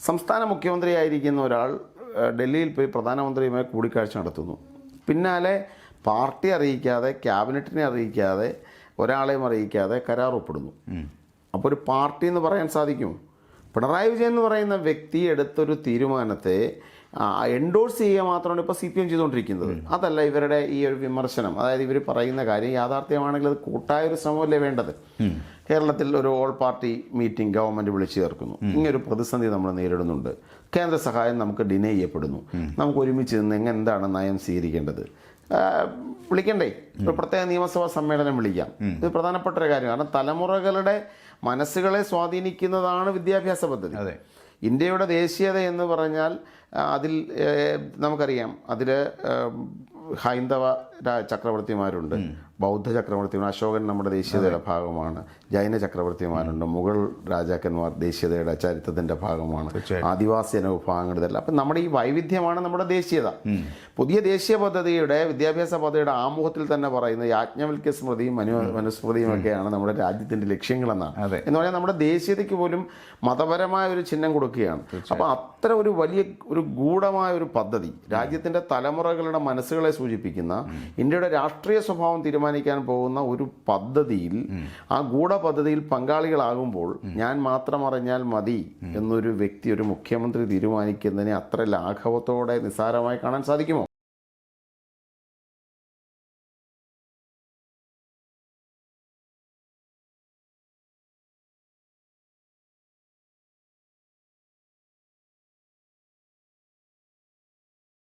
സംസ്ഥാന മുഖ്യമന്ത്രിയായിരിക്കുന്ന ഒരാൾ ഡൽഹിയിൽ പോയി പ്രധാനമന്ത്രിയുമായി കൂടിക്കാഴ്ച നടത്തുന്നു. പിന്നാലെ പാർട്ടി അറിയിക്കാതെ, ക്യാബിനറ്റിനെ അറിയിക്കാതെ, ഒരാളെയും അറിയിക്കാതെ കരാർ ഒപ്പിടുന്നു. അപ്പോൾ ഒരു പാർട്ടി എന്ന് പറയാൻ സാധിക്കും? പിണറായി വിജയൻ എന്ന് പറയുന്ന വ്യക്തി എടുത്തൊരു തീരുമാനത്തെ എൻഡോഴ്സ് ചെയ്യുക മാത്രമാണ് ഇപ്പോൾ CPM ചെയ്തുകൊണ്ടിരിക്കുന്നത്. അതല്ല ഇവരുടെ ഈ ഒരു വിമർശനം. അതായത് ഇവർ പറയുന്ന കാര്യം യാഥാർത്ഥ്യമാണെങ്കിൽ അത് കൂട്ടായൊരു ശ്രമമല്ലേ വേണ്ടത്? കേരളത്തിൽ ഒരു ഓൾ പാർട്ടി മീറ്റിംഗ് ഗവൺമെൻറ് വിളിച്ചു ചേർക്കുന്നു. ഇങ്ങനൊരു പ്രതിസന്ധി നമ്മൾ നേരിടുന്നുണ്ട്. കേന്ദ്ര സഹായം നമുക്ക് ഡിനേ ചെയ്യപ്പെടുന്നു. നമുക്ക് ഒരുമിച്ച് നിന്ന് എന്താണ് നയം സ്വീകരിക്കേണ്ടത്? വിളിക്കണ്ടേ? ഒരു പ്രത്യേക നിയമസഭാ സമ്മേളനം വിളിക്കാം. ഇത് പ്രധാനപ്പെട്ട ഒരു കാര്യം. കാരണം തലമുറകളുടെ മനസ്സുകളെ സ്വാധീനിക്കുന്നതാണ് വിദ്യാഭ്യാസ പദ്ധതി. ഇന്ത്യയുടെ ദേശീയത എന്ന് പറഞ്ഞാൽ അതിൽ നമുക്കറിയാം, അതിൽ ഹൈന്ദവ ചക്രവർത്തിമാരുണ്ട്, ബൗദ്ധ ചക്രവർത്തിമാർ, അശോകൻ നമ്മുടെ ദേശീയതയുടെ ഭാഗമാണ്, ജൈന ചക്രവർത്തിമാരുണ്ട്, മുഗൾ രാജാക്കന്മാർ ദേശീയതയുടെ ചരിത്രത്തിൻ്റെ ഭാഗമാണ്, ആദിവാസി ജനവിഭാഗങ്ങൾ, ഇതെല്ലാം. അപ്പം നമ്മുടെ ഈ വൈവിധ്യമാണ് നമ്മുടെ ദേശീയത. പുതിയ ദേശീയ പദ്ധതിയുടെ വിദ്യാഭ്യാസ പദ്ധതിയുടെ ആമുഖത്തിൽ തന്നെ പറയുന്നത് യാജ്ഞവൽക്യ സ്മൃതിയും മനുസ്മൃതിയും ഒക്കെയാണ് നമ്മുടെ രാജ്യത്തിൻ്റെ ലക്ഷ്യങ്ങളെന്നാണ്. എന്ന് പറഞ്ഞാൽ നമ്മുടെ ദേശീയതയ്ക്ക് പോലും മതപരമായ ഒരു ചിഹ്നം കൊടുക്കുകയാണ്. അപ്പോൾ അത്ര ഒരു വലിയ ഒരു ഗൂഢമായ ഒരു പദ്ധതി, രാജ്യത്തിൻ്റെ തലമുറകളുടെ മനസ്സുകളെ സൂചിപ്പിക്കുന്ന, ഇന്ത്യയുടെ രാഷ്ട്രീയ സ്വഭാവം തീരുമാനിക്കാൻ പോകുന്ന ഒരു പദ്ധതിയിൽ, ആ ഗൂഢപദ്ധതിയിൽ പങ്കാളികളാകുമ്പോൾ ഞാൻ മാത്രം അറിഞ്ഞാൽ മതി എന്നൊരു വ്യക്തി, ഒരു മുഖ്യമന്ത്രി തീരുമാനിക്കുന്നതിനെ അത്ര ലാഘവത്തോടെ നിസ്സാരമായി കാണാൻ സാധിക്കുമോ?